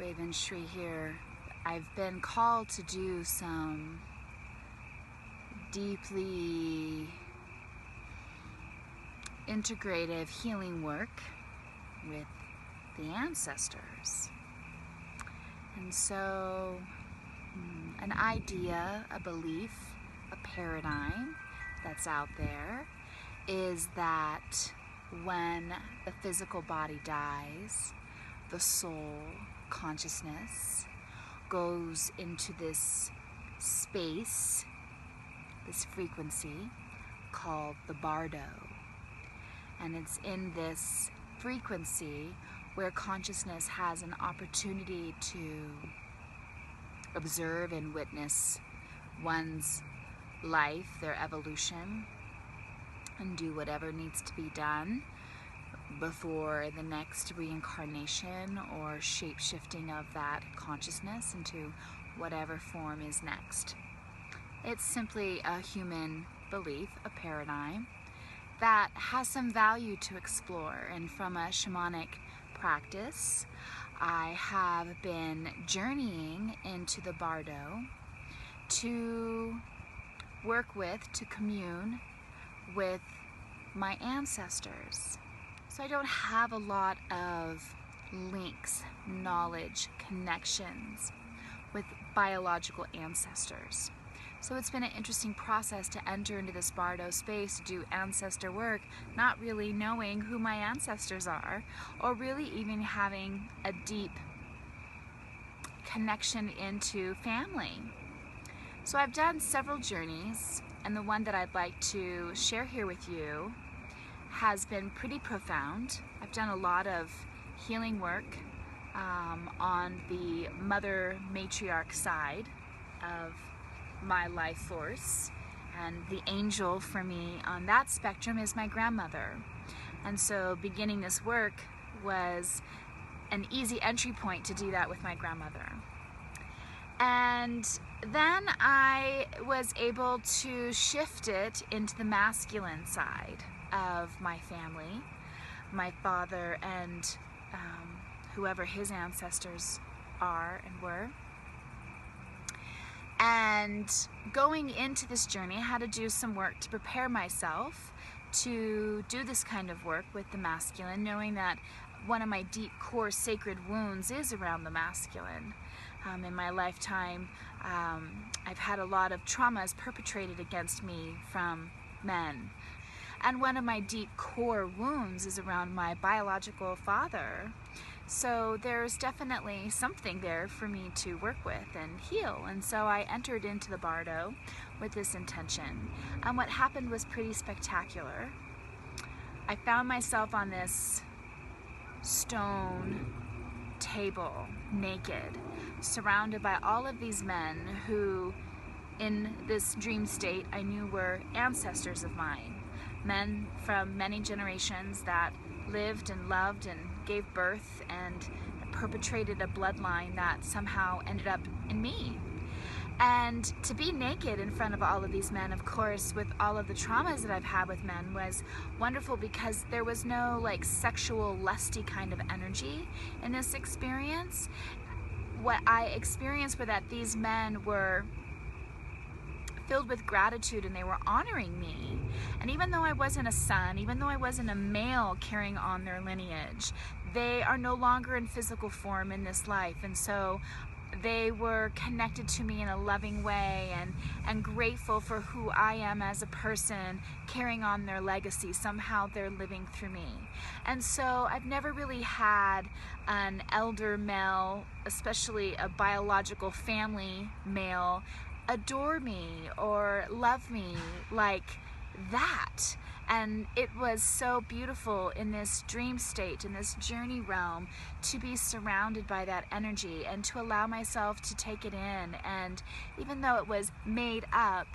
Raven Shri here. I've been called to do some deeply integrative healing work with the ancestors. And so an idea, a belief, a paradigm that's out there is that when the physical body dies, the soul, consciousness, goes into this space, this frequency called the Bardo. And it's in this frequency where consciousness has an opportunity to observe and witness one's life, their evolution, and do whatever needs to be done before the next reincarnation or shape-shifting of that consciousness into whatever form is next. It's simply a human belief, a paradigm that has some value to explore. And from a shamanic practice, I have been journeying into the Bardo to work with, to commune with my ancestors. So I don't have a lot of links, knowledge, connections with biological ancestors. So it's been an interesting process to enter into this Bardo space to do ancestor work, not really knowing who my ancestors are, or really even having a deep connection into family. So I've done several journeys, and the one that I'd like to share here with you has been pretty profound. I've done a lot of healing work on the mother matriarch side of my life force, and the angel for me on that spectrum is my grandmother. And so beginning this work was an easy entry point to do that with my grandmother. And then I was able to shift it into the masculine side of my family, my father and whoever his ancestors are and were. And going into this journey, I had to do some work to prepare myself to do this kind of work with the masculine, knowing that one of my deep core sacred wounds is around the masculine. In my lifetime, I've had a lot of traumas perpetrated against me from men. And one of my deep core wounds is around my biological father. So there's definitely something there for me to work with and heal. And so I entered into the Bardo with this intention. And what happened was pretty spectacular. I found myself on this stone table, naked, surrounded by all of these men who, in this dream state, I knew were ancestors of mine. Men from many generations that lived and loved and gave birth and perpetrated a bloodline that somehow ended up in me. And to be naked in front of all of these men, of course, with all of the traumas that I've had with men, was wonderful because there was no like sexual, lusty kind of energy in this experience. What I experienced was that these men were filled with gratitude and they were honoring me. And even though I wasn't a son, even though I wasn't a male carrying on their lineage, they are no longer in physical form in this life. And so they were connected to me in a loving way and grateful for who I am as a person, carrying on their legacy. Somehow they're living through me. And so I've never really had an elder male, especially a biological family male, adore me or love me like that. And it was so beautiful in this dream state, in this journey realm, to be surrounded by that energy and to allow myself to take it in. And even though it was made up,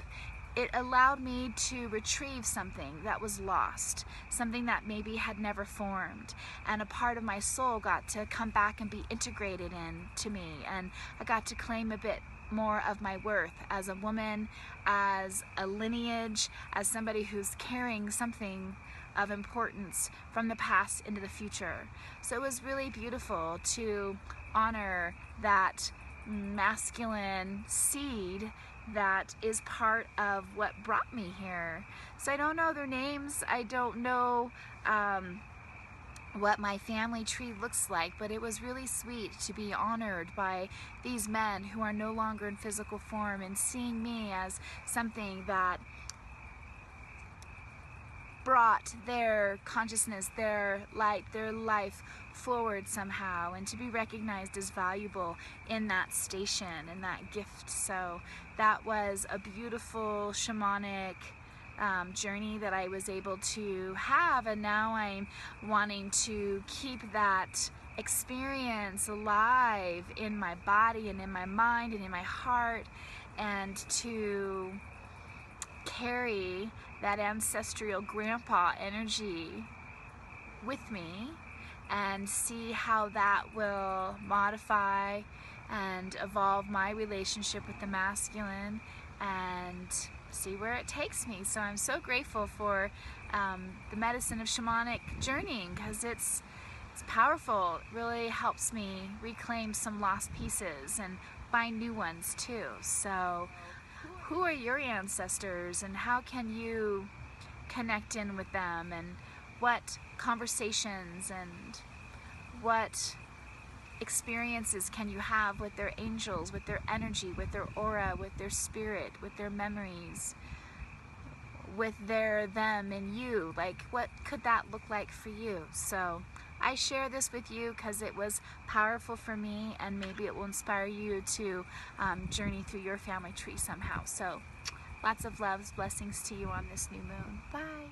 it allowed me to retrieve something that was lost, something that maybe had never formed. And a part of my soul got to come back and be integrated into me. And I got to claim a bit more of my worth as a woman, as a lineage, as somebody who's carrying something of importance from the past into the future. So it was really beautiful to honor that masculine seed that is part of what brought me here. So I don't know their names, I don't know what my family tree looks like, but it was really sweet to be honored by these men who are no longer in physical form, and seeing me as something that brought their consciousness, their light, their life forward somehow, and to be recognized as valuable in that station, in that gift. So that was a beautiful shamanic journey that I was able to have, and now I'm wanting to keep that experience alive in my body and in my mind and in my heart, and to carry that ancestral grandpa energy with me and see how that will modify and evolve my relationship with the masculine, and see where it takes me. So I'm so grateful for the medicine of shamanic journeying, because it's powerful. It really helps me reclaim some lost pieces and find new ones too. So who are your ancestors, and how can you connect in with them, and what conversations and what experiences can you have with their angels, with their energy, with their aura, with their spirit, with their memories, with their them and you? Like, what could that look like for you? So I share this with you because it was powerful for me, and maybe it will inspire you to journey through your family tree somehow. So lots of loves, blessings to you on this new moon. Bye.